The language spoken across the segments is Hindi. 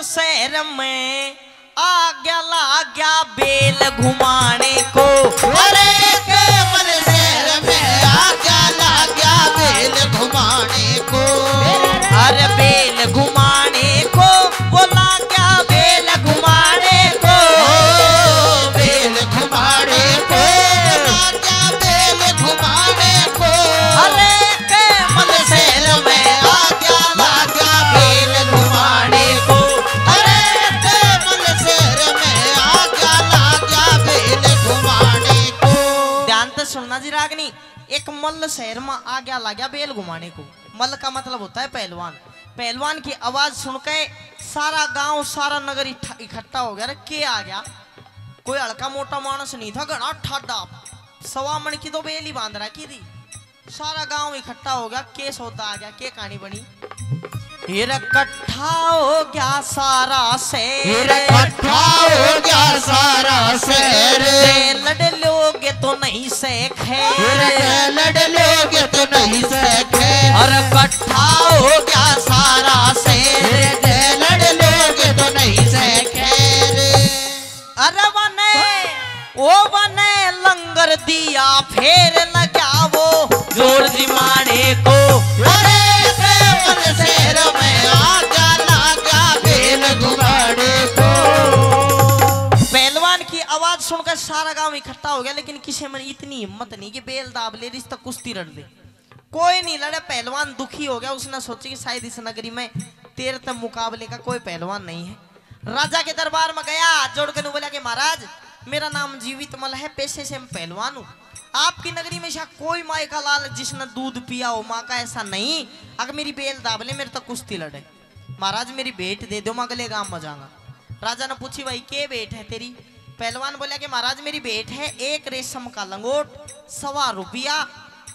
शहर में आ गया ला गया बेल घुमाने को। अरे केवल शहर में आ गया ला गया बेल घुमाने को। अरे बेल घुमाने को बोला क्या बेल घुमाने को। बेल घुमाने को ला गया बेल घुमाने को। अरे केवल शहर में आ गया ला गया बेल घुमाने को। अरे केवल शहर में आ गया ला गया बेल घुमाने को। ध्यान से सुनना जी रागनी, एक मल्ल शहर में आ गया ला गया बेल घुमाने को। मल्ल का मतलब होता है पहलवान। पहलवान की आवाज सुनकर सारा गांव सारा नगर इकट्ठा हो गया। अरे के आ गया, कोई हल्का मोटा मानस नहीं था, घना ठाडा सवा मन की तो बेल ही बांध रहा की थी। सारा गांव इकट्ठा हो गया, के सौदा आ गया, के कहानी बनी। फिर इकट्ठा हो गया सारा शहर, इकट्ठा हो गया सारा शहर। लड़ लोगे तो नहीं से खैर, लड़ लोगे तो नहीं सके। और इकट्ठा हो गया सारा शहर, लड़ लोगे तो नहीं सके। अरे बने ओ बने लंगर दिया फेर लगा वो जोर दिमाने को। अरे केवल शहर में आ गया ला गया बेल घुमाने को। पहलवान की आवाज सुनकर सारा गांव इकट्ठा हो गया, लेकिन किसी में इतनी हिम्मत नहीं कि बेल दाब ले रिश्ता कुश्ती लड़ ले। कोई नहीं लड़े, पहलवान दुखी हो गया। उसने सोचा कि शायद इस नगरी में तेरे तक मुकाबले का कोई पहलवान नहीं है। राजा के दरबार में गया, हाथ जोड़कर बोला कि महाराज मेरा नाम जीवित मल है, पेशे से मैं पहलवान हूँ। आपकी नगरी में शायद कोई माई का लाल जिसने दूध पिया हो माँ का, ऐसा नहीं। अगर मेरी बेल दाब ले मेरे तक कुश्ती लड़े। महाराज मेरी भेंट दे दो, मैं अगले गांव में जाऊंगा। राजा ने पूछी भाई के भेंट है तेरी। पहलवान बोला कि महाराज मेरी भेंट है एक रेशम का लंगोट, 1.25 रुपया,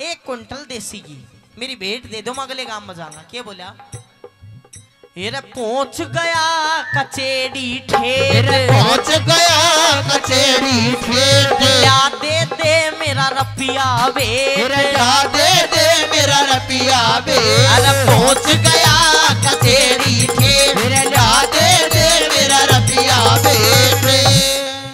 1 क्विंटल देसी घी। मेरी भेंट दे दो, मैं अगले गांव में जाऊंगा। के बोला हेर पहुंच गया कचेड़ी ठेर, पहुंच गया कचेड़ी ठेठ। या दे मेरा रपिया बेट, दे मेरा रपिया बे। अरे पहुंच गया कचेड़ी ठेठ। दे मेरा रपिया बे।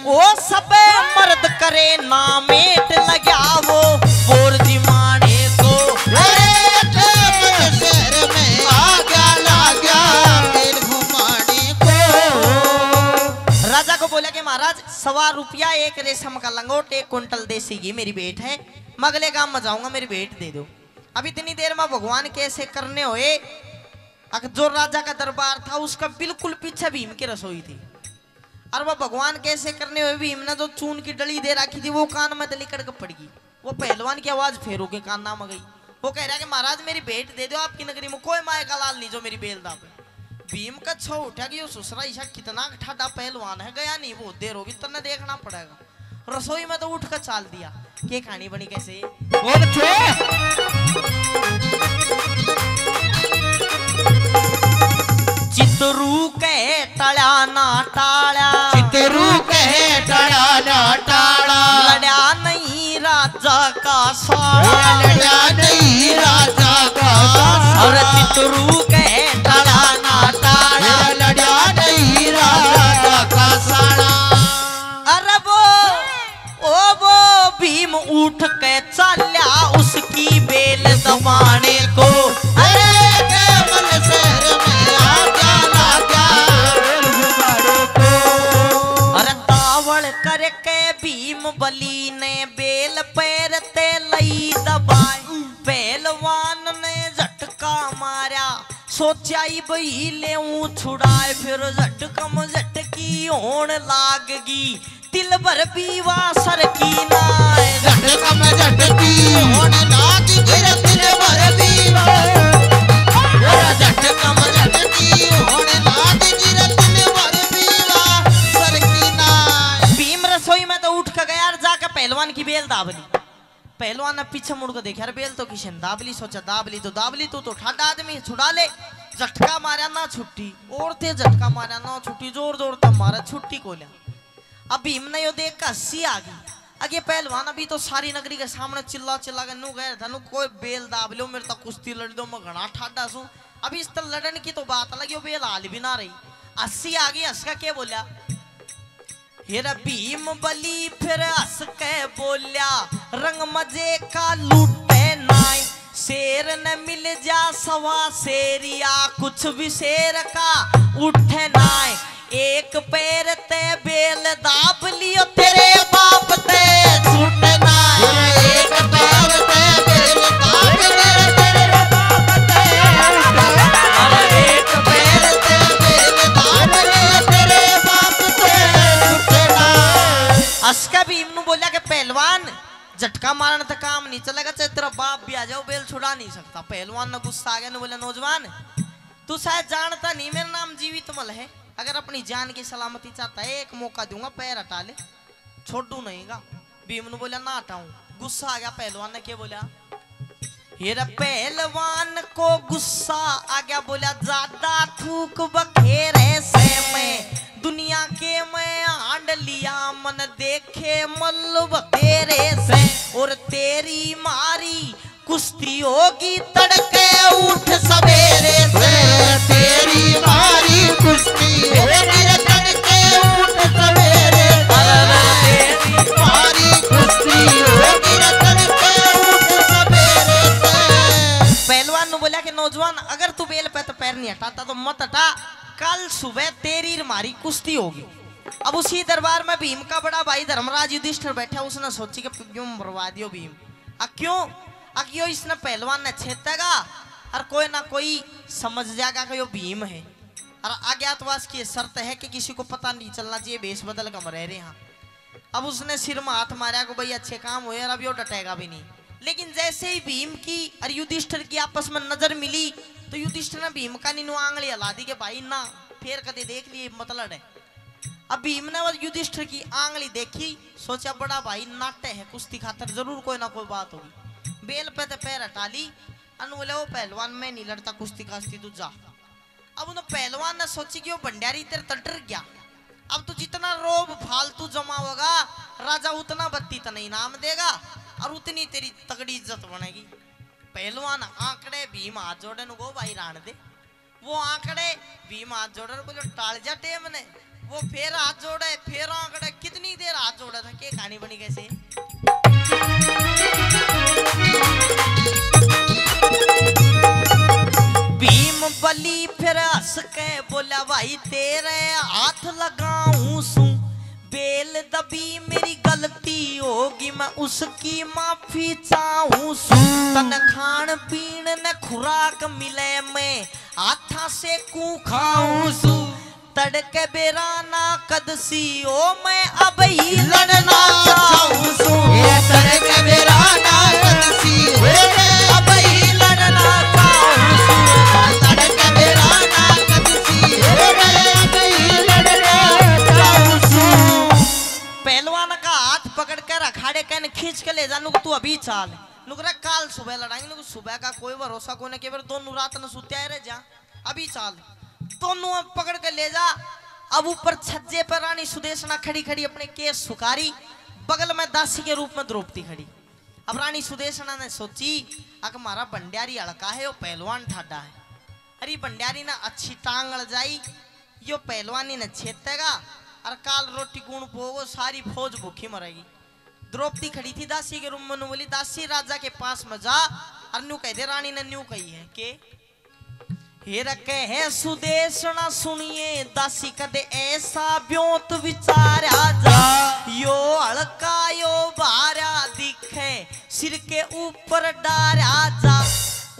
वो सबे मर्द करे नामेट लगा वो बोर जिमाने को। अरे केवल शहर में आ गया ला गया बेल घुमाने को। राजा को बोला कि महाराज 1.25 रुपया, 1 रेशम का लंगोट, 1 क्विंटल देसी घी मेरी भेंट है। मैं अगले गांव में जाऊंगा, मेरी भेंट दे दो। अब इतनी देर में भगवान कैसे करने हुए। जो राजा का दरबार था उसका बिल्कुल पीछे भीम की रसोई थी, और वह भगवान कैसे करने हुए भीम ने जो चून की डली दे रखी थी वो कान में दली कड़क पड़ गई। वो पहलवान की आवाज फेरू के कान नाम गई। वो कह रहा है कि महाराज मेरी भेंट दे दो, आपकी नगरी में कोई माए का लाल नहीं जो मेरी बेल दाबे। भीम का छो उठा कि ससुरा ईशा कितना ठाडा पहलवान है, गया नहीं बहुत देर होगी, तन्ने देखना पड़ेगा। रसोई में तो उठ कर चाल दिया। के कहानी बनी कैसे। चितरू कहे टड़ा ना टाड़ा, चितरू कहे टड़ा ना टाड़ा। लड़ा नहीं राजा का साड़ा, लड़ा नहीं राजा का। और चितरू कहे टड़ा ना टाड़ा, लड़ा नहीं राजा का साड़ा। अरे वो भीम उठ के चल्या उसकी बेल दबाने को। अरे केवल शहर में आ गया ला गया बेल घुमाने को। अरे तावड़ करके भीम बली ने बेल पैर ते लई दबाई। पहलवान ने झटका मारा, सोचा बही ले छुड़ाए। फिर झटकम झटकी होन लागगी, तिल भर पीवा सर की नाय। झटकम झटकी होन लागगी, तिल भर पीवा। झटकम झटकी होन लागगी, तिल भर पीवा सर की नाय। भीम रसोई में तो उठ के गया और जाकर पहलवान की बेल दाब ली। पहलवान ने पीछे मुड़ कर देखा, बेल तो किशन दाबली। सोचा दाबली तू तो ठाडा आदमी छुड़ा ले। झटका मारा ना छुट्टी, और थे झटका मारा ना छुट्टी, जोर जोर तब मारा छुट्टी को लिया। अब भीम ने यो देख कर हंसी आ गई। अगे पहलवान अभी तो सारी नगरी के सामने चिल्ला के नू गए था, कोई बेल दाब लो मेरे तक कुश्ती लड़ दो, मैं घना ठाडा सू। अभी इस तरह लड़न की तो बात लगी, बेल हाल भी ना रही। अस्सी आ गई, हंस का क्या बोला, हेरा भीम बली फिर हंस के बोलिया, रंग मजे का लूटे नाय, शेर न मिल जा सवा शेरिया, कुछ भी शेर का उठे नाय, एक पैर ते बेल दाब लियो तेरे बाप ते छूटे नाय, एक पैर ते बेल दाब लियो तेरे बाप ते, एक पैर ते बेल दाब लियो तेरे बाप ते छूटे नाय। अस्का भीम नु बोला कि पहलवान झटका मारने तक काम नहीं चलेगा, चाहे तेरा बाप भी आ जाओ बेल छुड़ा नहीं सकता। पहलवान ने गुस्सा आ गया, ने बोला नौजवान तू शायद जानता नहीं मेरा नाम जीवित मल है, अगर अपनी जान की सलामती चाहता है एक मौका दूंगा, पैर हटा ले, छोड़ू नहींगा। भीम ने बोला ना हटाऊं। गुस्सा आ गया, पहलवान ने क्या बोला, हेरा पहलवान को गुस्सा आ गया, बोला ज्यादा थूक बखेरे से मैं दुनिया के मैं आंड लिया, मन देखे मल्लुब तेरे से, और तेरी मारी कुश्ती होगी तड़के उठ सवेरे से, तेरी मारी कुश्ती होगी तड़के उठ सवेरे से, तेरी मारी कुश्ती होगी तड़के उठ सवेरे से। पहलवान ने बोला कि नौजवान अगर तू बेल पे तो पैर नहीं हटाता तो मत हटा, कल सुबह तेरी हमारी कुश्ती होगी। अब उसी दरबार में भीम का बड़ा भाई धर्मराज युधिष्ठिर बैठा, उसने सोची कि क्यों मरवा दियो भीम, क्यों इसने पहलवान ने छेदेगा और कोई ना कोई समझ जाएगा कि यो भीम है, और अज्ञातवास की शर्त है कि किसी को पता नहीं चलना चाहिए भेष बदल कर रह रहे हैं। अब उसने सिर में हाथ मारा को भाई अच्छे काम हुए, और अब यो डटेगा भी नहीं। लेकिन जैसे ही भीम की और युधिष्ठिर की आपस में नजर मिली तो युधिष्ठिर ने भीम का नीनू आंगली हला दी के भाई ना फिर कदे देख लिए मतलब है। अब भीम ने युधिष्ठिर की आंगली देखी, सोचा बड़ा भाई नाट्य है, कुश्ती खातर जरूर कोई ना कोई बात होगी। बेल पे तो पैर हटा ली, अनु बोले वो पहलवान में नहीं लड़ता कुश्ती काश्ती तू जा। अब उन्हें पहलवान ने सोची कि वो भंडारी तेरे तक डर गया, अब तू जितना रोब फालतू जमा होगा राजा उतना बत्ती तो नहीं नाम देगा और उतनी तेरी तगड़ी इज्जत बनेगी। पहलवान आंकड़े भीम हाथ जोड़े नु गो भाई राण दे, वो आंकड़े भीम हाथ जोड़े बोले टाल जा टेम ने, वो फिर हाथ जोड़े फिर आंकड़े, कितनी देर हाथ जोड़ा था, क्या कहानी बनी कैसे। भीम बली फिर हंस के बोला भाई तेरे हाथ लगाऊं सू, बेल दबी मेरी गलती होगी मैं उसकी माफी चाहूं सू, तन खान पीन ने खुराक मिले मैं हाथा से कू खाऊं सू, तड़के बेराना कदसी ओ मैं अब ही लड़ना चाहूं सू, तड़के बेराना कदसी ओ मैं अब ही लड़ना चाहूं सू, तड़के बेराना कदसी ओ मैं अब ही लड़ना चाहूं सू। पहलवान का हाथ पकड़ कर अखाड़े कहने खींच के ले जा, तू अभी चाल, नुकरा काल सुबह लड़ाएंगे, सुबह का कोई भरोसा कोने के बार दोनों रात न सुते रह जा, अभी चाल, दोनों पकड़ के ले जा। अब ऊपर छज्जे पर रानी सुदेशना खड़ी खड़ी अपने केस सुकारी, बगल में दासी के रूप में द्रौपदी खड़ी। अब रानी सुदेशना ने सोची अगर हमारा भंडारी हड़का है वो पहलवान ठाडा है, अरे भंडारी ना अच्छी टांग अड़ जाई, यो पहलवानी ने छेदेगा और काल रोटी गुण पोगो सारी फौज भूखी मरेगी। द्रौपदी खड़ी थी दासी के रूम में, बोली दासी राजा के पास में जा, और न्यू कह दे रानी ने न्यू कही है के हे रखे है सुदेशना सुनिए दासी कदे ऐसा ब्योत विचारा जा, यो हड़का यो बारा दिखे सिर के ऊपर डारा जा,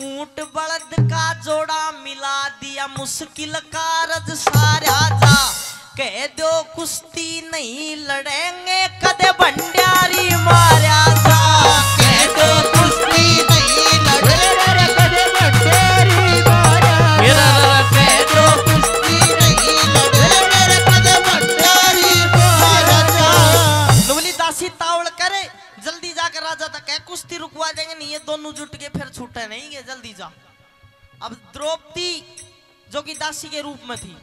ऊंट बलद का जोड़ा मिला दिया मुश्किल कारज सारा जा, कह दो कुश्ती नहीं लड़ेंगे कदे भंडारी मारा जा, कह दो कुश्ती नहीं लड़ेंगे कदे भंडारी मारा जा, कह दो कुश्ती नहीं लड़ेंगे कदे भंडारी मारा जा। नवली दासी तावड़ करे जल्दी जाकर राजा तक कह कुश्ती रुकवा देंगे, नहीं ये दोनों जुट के फिर छूटे नहीं गए, जल्दी जा। अब द्रौपदी जो कि दासी के रूप में थी,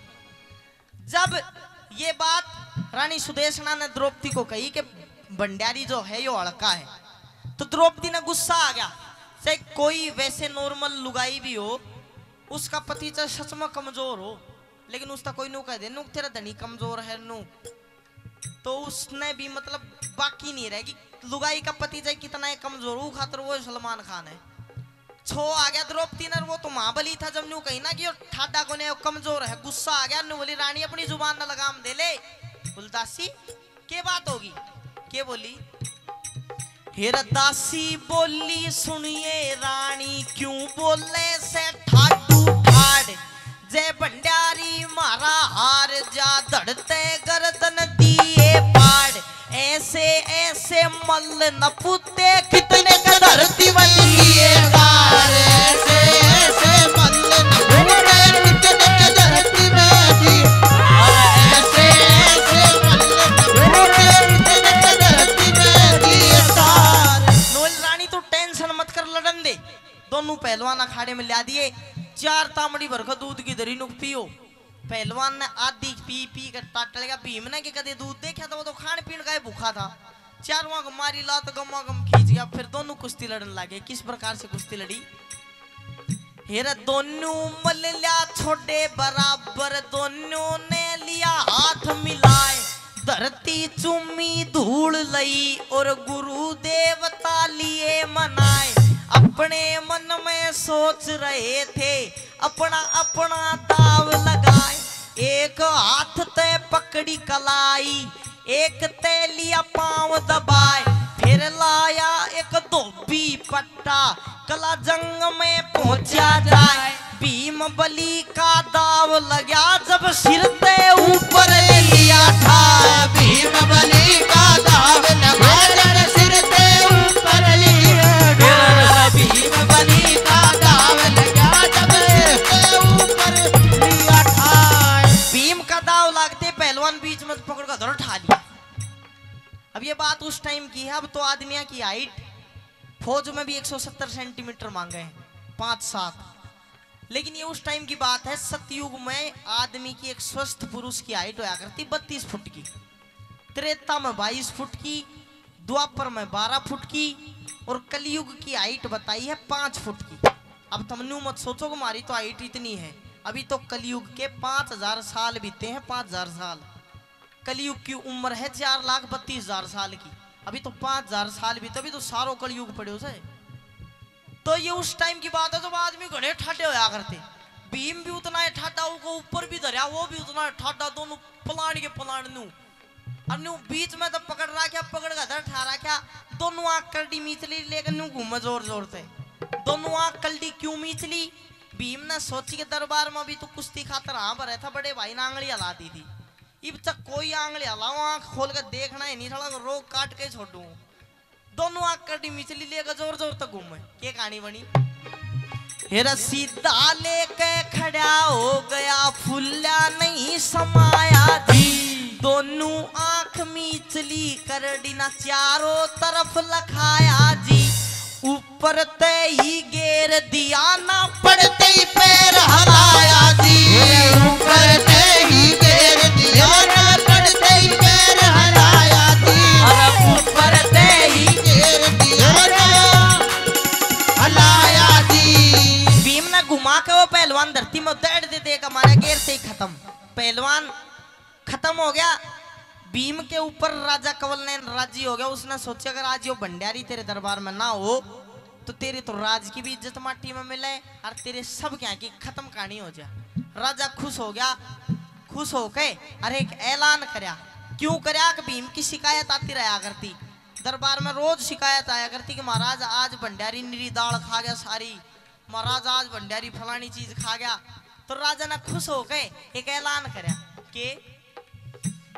जब ये बात रानी सुदेशना ने द्रौपदी को कही कि भंडारी जो है यो हड़का है, तो द्रौपदी ने गुस्सा आ गया। चाहे कोई वैसे नॉर्मल लुगाई भी हो, उसका पति चाहे सच में कमजोर हो, लेकिन उसका कोई नु कह दे नु तेरा धनी कमजोर है नु, तो उसने भी मतलब बाकी नहीं रहेगी। लुगाई का पति जाए कितना है कमजोर, वो खातर वो सलमान खान है। छो आ गया द्रौपदी नर, वो तो महाबली था। जब न्यू कही ना कि ठाडा को ने कमजोर है, गुस्सा आ गया नु बोली रानी अपनी जुबान न लगाम दे ले। दासी के बात होगी, के बोली हेरा दासी बोली सुनिए रानी क्यों बोले से ठाडू ठाड, जय भंडारी मारा हार जा धड़ते गर्दन दिए पाड़, ऐसे ऐसे मल्ल न पुते कितने का धरती बनी है गार, ऐसे ऐसे मल्ल न पुते कितने का धरती में जी, ऐसे ऐसे मल्ल न पुते कितने का धरती में जी सार। नोल रानी तो टेंशन मत कर, लड़न दे। दोनों पहलवान अखाड़े में ला दिए, 4 तामड़ी भर का दूध की दरी नुक पियो। पहलवान ने आधी पी पी कर टाटलेगा। भीम ने कि कदे दूध देखा था, वो तो खान पीन का भूखा था। चारों को मारी लात गमा गम खींच गया। फिर दोनों कुश्ती लड़ने लगे। किस प्रकार से कुश्ती लड़ी, हेरा दोनों मल लिया छोड़े बराबर, दोनों ने लिया हाथ मिलाए, धरती चुम्मी धूल लई और गुरु देवता लिए मनाए। अपने मन में सोच रहे थे अपना अपना दाव लगाए, एक हाथ ते पकड़ी कलाई, एक ते लिया पांव दबाए, फिर लाया एक धोबी पट्टा, कला जंग में पहुंचा जाए। भीम बली का दाव लगा जब सिर ते ऊपर लिया था, भीम बली का दाव लगा जब सिर ते ऊपर लिया था, भीम बली का दाव लगा जब सिर ते ऊपर लिया था। भीम का दाव लगते पहलवान बीच में पकड़ कर धर उठा लिया। अब ये बात उस टाइम की है। अब तो आदमिया की हाइट फौज में भी 170 सेंटीमीटर मांगे हैं, 5-7। लेकिन ये उस टाइम की बात है। सतयुग में आदमी की एक स्वस्थ पुरुष की हाइट होया करती 32 फुट की, त्रेता में 22 फुट की, द्वापर में 12 फुट की, और कलयुग की हाइट बताई है 5 फुट की। अब तुम न्यू मत सोचो कि हमारी तो हाइट इतनी है। अभी तो कलयुग के 5000 साल बीते हैं। 5000 साल, कलयुग की उम्र है 4,32,000 साल की। अभी तो 5000 साल बीते, अभी तो सारो कलयुग पड़े उसे। तो ये उस टाइम की बात है जब आदमी घने ठाडे होया करते। भीम भी उतना है ठाडा, उसको ऊपर भी धरिया, वो भी उतना है ठाडा, दोनों पलाण के पलाण नू। और नू बीच में तो पकड़ रहा क्या, पकड़ का धर ठहरा क्या, दोनों आंख कल्डी मीचली लेकर नू घूमे जोर जोर से। दोनों आंख कल्डी क्यों मीचली, भीम ने सोची के दरबार में भी तो कुश्ती खातर हाँ भरे था, बड़े भाई ने आंगली हला दी थी। इब तक कोई आंगली हलाओ, आंख खोल कर देखना है नहीं, थोड़ा रोक काट के छोड़ू। दोनों आंख कटी मिचली लेकर जोर जोर तक घूमे। क्या कहानी बनी, हेरा सीधा लेके खड़ा हो गया, फुल्ला नहीं समाया जी, दोनों आंख मीचली कर डीना चारों तरफ लखाया जी। ऊपर ते ही गेर दिया ना पड़ते ही पैर हलाया जी, ऊपर ते ही गेर दिया ना पड़ते ही पैर हलाया जी, ऊपर ते ही गेर दिया ना हलाया जी। भीम ने घुमा के वो पहलवान धरती में दौड़ दे देगा, मारा गेर से ही खत्म। पहलवान खत्म हो गया। भीम के ऊपर राजा कंवल ने राजी हो गया। उसने सोचा अगर आज यो भंडारी तेरे दरबार में ना हो तो तेरी तो राज की भी इज्जत माटी में मिले और तेरे सब क्या की खत्म कहानी हो जाए। राजा खुश हो गया। खुश होके अरे एक ऐलान करया। क्यों करया कि भीम की शिकायत आती रहा करती, दरबार में रोज शिकायत आया करती कि महाराज आज भंडारी निरी दाल खा गया सारी, महाराज आज भंडारी फलानी चीज खा गया। तो राजा ने खुश होके एक ऐलान करया कि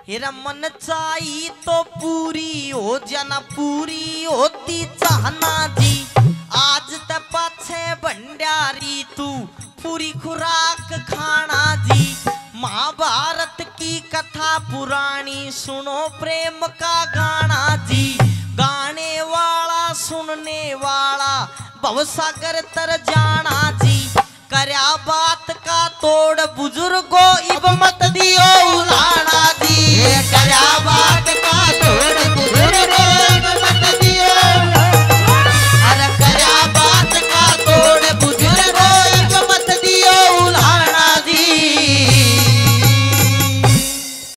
हेरा मन चाही तो पूरी हो जाना, पूरी होती चाहना जी, आज त पाछे भंडारी तू पूरी खुराक खाना जी। महाभारत की कथा पुरानी सुनो प्रेम का गाना जी, गाने वाला सुनने वाला भवसागर तर जाना जी। करया बात का तोड़ बुजुर्गो इब मत